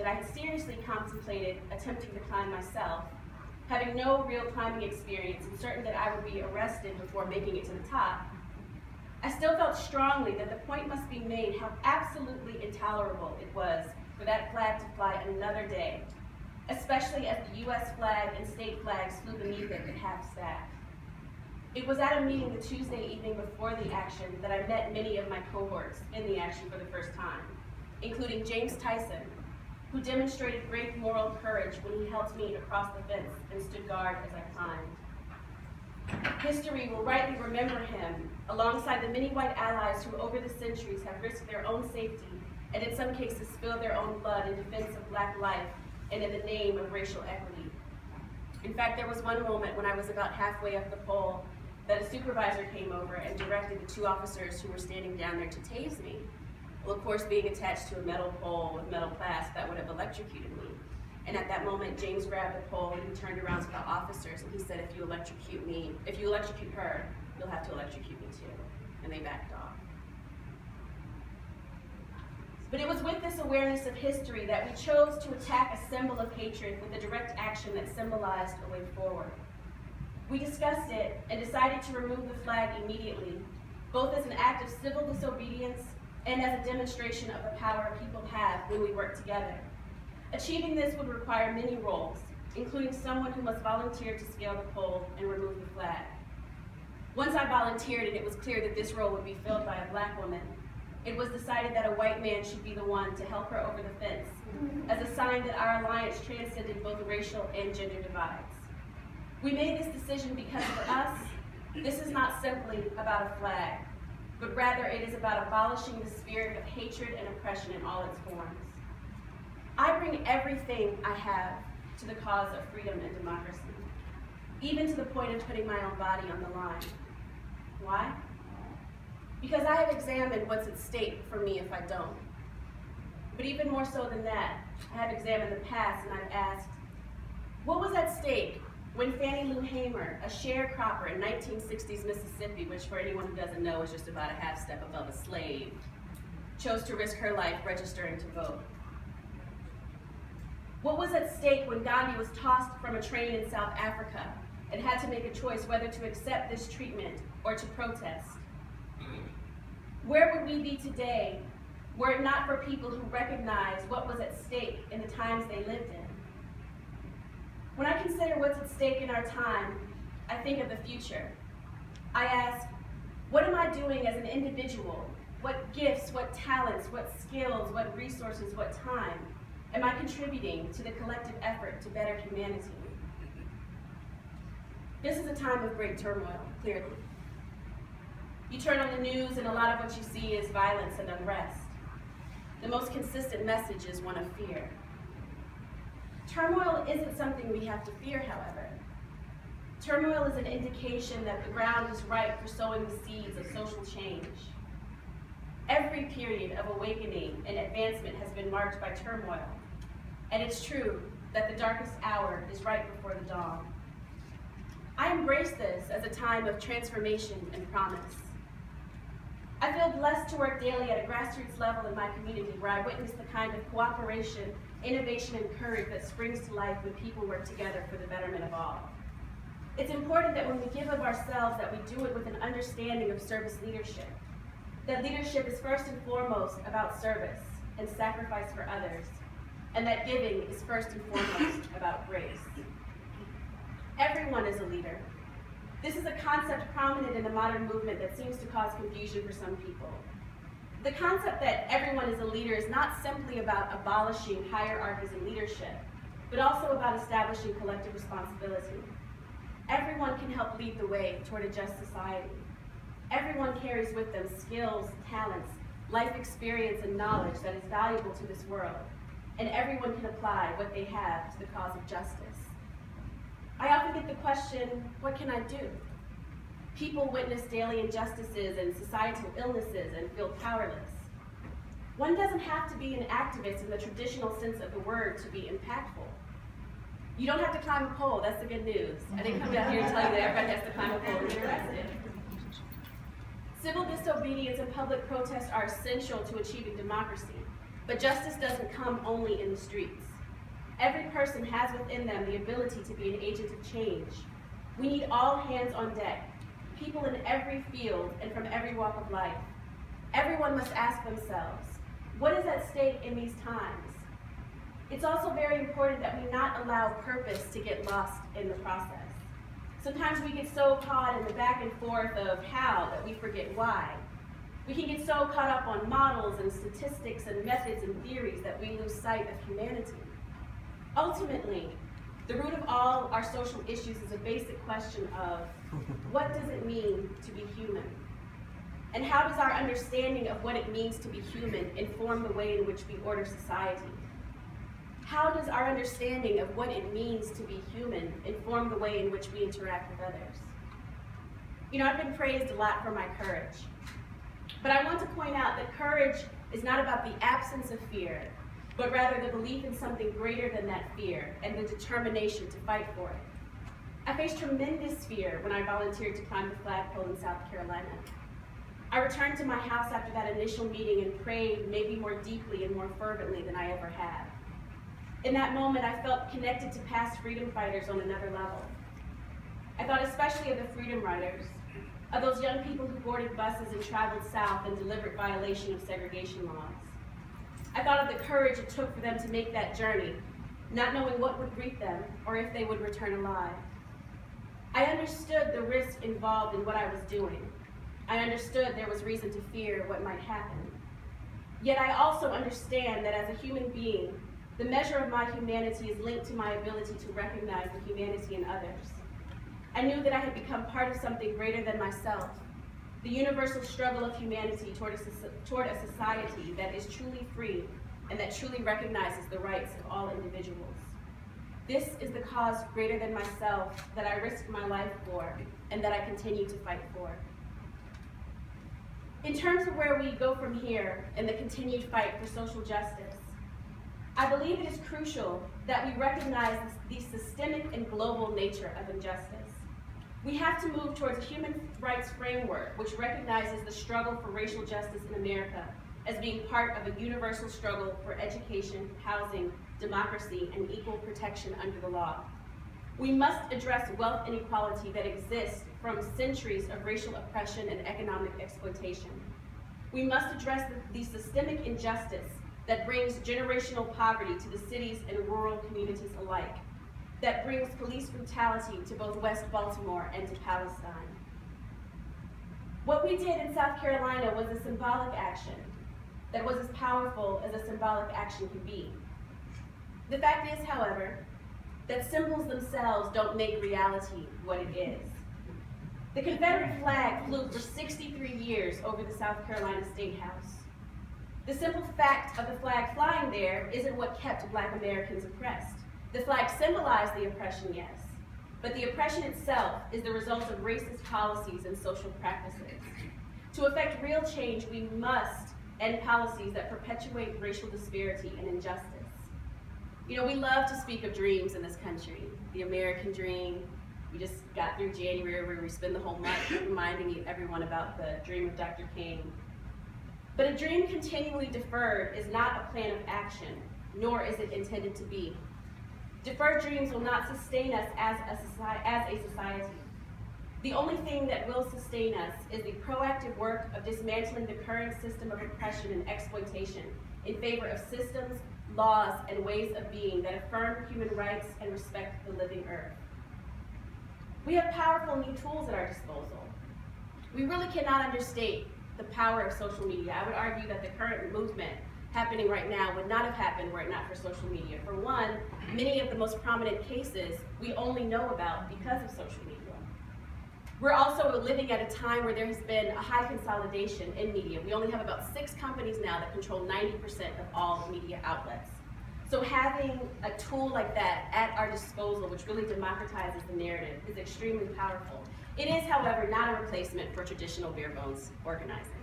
that I had seriously contemplated attempting to climb myself, having no real climbing experience and certain that I would be arrested before making it to the top, I still felt strongly that the point must be made how absolutely intolerable it was for that flag to fly another day, especially as the U.S. flag and state flags flew beneath it at half-staff. It was at a meeting the Tuesday evening before the action that I met many of my cohorts in the action for the first time, including James Tyson, who demonstrated great moral courage when he helped me across the fence and stood guard as I climbed. History will rightly remember him alongside the many white allies who over the centuries have risked their own safety and in some cases spilled their own blood in defense of black life and in the name of racial equity. In fact, there was one moment when I was about halfway up the pole that a supervisor came over and directed the two officers who were standing down there to tase me. Well, of course, being attached to a metal pole with metal clasp, that would have electrocuted me. And at that moment, James grabbed the pole and he turned around to the officers and he said, if you electrocute her, you'll have to electrocute me too. And they backed off. But it was with this awareness of history that we chose to attack a symbol of hatred with a direct action that symbolized a way forward. We discussed it and decided to remove the flag immediately, both as an act of civil disobedience and as a demonstration of the power people have when we work together. Achieving this would require many roles, including someone who must volunteer to scale the pole and remove the flag. Once I volunteered and it was clear that this role would be filled by a black woman, it was decided that a white man should be the one to help her over the fence, as a sign that our alliance transcended both racial and gender divides. We made this decision because for us, this is not simply about a flag, but rather it is about abolishing the spirit of hatred and oppression in all its forms. I bring everything I have to the cause of freedom and democracy, even to the point of putting my own body on the line. Why? Because I have examined what's at stake for me if I don't. But even more so than that, I have examined the past and I've asked, what was at stake when Fannie Lou Hamer, a sharecropper in 1960s Mississippi, which for anyone who doesn't know is just about a half step above a slave, chose to risk her life registering to vote? What was at stake when Gandhi was tossed from a train in South Africa and had to make a choice whether to accept this treatment or to protest? Where would we be today were it not for people who recognized what was at stake in the times they lived in? When I consider what's at stake in our time, I think of the future. I ask, what am I doing as an individual? What gifts, what talents, what skills, what resources, what time am I contributing to the collective effort to better humanity? This is a time of great turmoil, clearly. You turn on the news and a lot of what you see is violence and unrest. The most consistent message is one of fear. Turmoil isn't something we have to fear, however. Turmoil is an indication that the ground is ripe for sowing the seeds of social change. Every period of awakening and advancement has been marked by turmoil, and it's true that the darkest hour is right before the dawn. I embrace this as a time of transformation and promise. I feel blessed to work daily at a grassroots level in my community where I witness the kind of cooperation, innovation, and courage that springs to life when people work together for the betterment of all. It's important that when we give of ourselves that we do it with an understanding of service leadership. That leadership is first and foremost about service and sacrifice for others, and that giving is first and foremost about grace. Everyone is a leader. This is a concept prominent in the modern movement that seems to cause confusion for some people. The concept that everyone is a leader is not simply about abolishing hierarchies in leadership, but also about establishing collective responsibility. Everyone can help lead the way toward a just society. Everyone carries with them skills, talents, life experience, and knowledge that is valuable to this world, and everyone can apply what they have to the cause of justice. I often get the question, what can I do? People witness daily injustices and societal illnesses and feel powerless. One doesn't have to be an activist in the traditional sense of the word to be impactful. You don't have to climb a pole, that's the good news. I didn't come down here to tell you that everybody has to climb a pole and get arrested. Civil disobedience and public protest are essential to achieving democracy, But justice doesn't come only in the streets. Every person has within them the ability to be an agent of change. We need all hands on deck, people in every field and from every walk of life. Everyone must ask themselves, what is at stake in these times? It's also very important that we not allow purpose to get lost in the process. Sometimes we get so caught in the back and forth of how that we forget why. We can get so caught up on models and statistics and methods and theories that we lose sight of humanity. Ultimately, the root of all our social issues is a basic question of, what does it mean to be human? And how does our understanding of what it means to be human inform the way in which we order society? How does our understanding of what it means to be human inform the way in which we interact with others? You know, I've been praised a lot for my courage. But I want to point out that courage is not about the absence of fear, but rather the belief in something greater than that fear and the determination to fight for it. I faced tremendous fear when I volunteered to climb the flagpole in South Carolina. I returned to my house after that initial meeting and prayed maybe more deeply and more fervently than I ever had. In that moment, I felt connected to past freedom fighters on another level. I thought especially of the freedom riders, of those young people who boarded buses and traveled south in deliberate violation of segregation laws. I thought of the courage it took for them to make that journey, not knowing what would greet them or if they would return alive. I understood the risk involved in what I was doing. I understood there was reason to fear what might happen. Yet I also understand that as a human being, the measure of my humanity is linked to my ability to recognize the humanity in others. I knew that I had become part of something greater than myself, the universal struggle of humanity toward a society that is truly free and that truly recognizes the rights of all individuals. This is the cause greater than myself that I risked my life for and that I continue to fight for. In terms of where we go from here in the continued fight for social justice, I believe it is crucial that we recognize the systemic and global nature of injustice. We have to move towards a human rights framework which recognizes the struggle for racial justice in America as being part of a universal struggle for education, housing, democracy, and equal protection under the law. We must address wealth inequality that exists from centuries of racial oppression and economic exploitation. We must address the systemic injustice that brings generational poverty to the cities and rural communities alike, that brings police brutality to both West Baltimore and to Palestine. What we did in South Carolina was a symbolic action that was as powerful as a symbolic action can be. The fact is, however, that symbols themselves don't make reality what it is. The Confederate flag flew for 63 years over the South Carolina State House. The simple fact of the flag flying there isn't what kept Black Americans oppressed. The flag symbolized the oppression, yes, but the oppression itself is the result of racist policies and social practices. To effect real change, we must end policies that perpetuate racial disparity and injustice. You know, we love to speak of dreams in this country, the American dream. We just got through January where we spend the whole month reminding everyone about the dream of Dr. King. But a dream continually deferred is not a plan of action, nor is it intended to be. Deferred dreams will not sustain us as a society. The only thing that will sustain us is the proactive work of dismantling the current system of oppression and exploitation in favor of systems, laws, and ways of being that affirm human rights and respect the living earth. We have powerful new tools at our disposal. We really cannot understate the power of social media. I would argue that the current movement happening right now would not have happened were it not for social media. For one, many of the most prominent cases we only know about because of social media. We're also living at a time where there has been a high consolidation in media. We only have about 6 companies now that control 90% of all media outlets. So having a tool like that at our disposal, which really democratizes the narrative, is extremely powerful. It is, however, not a replacement for traditional bare bones organizing.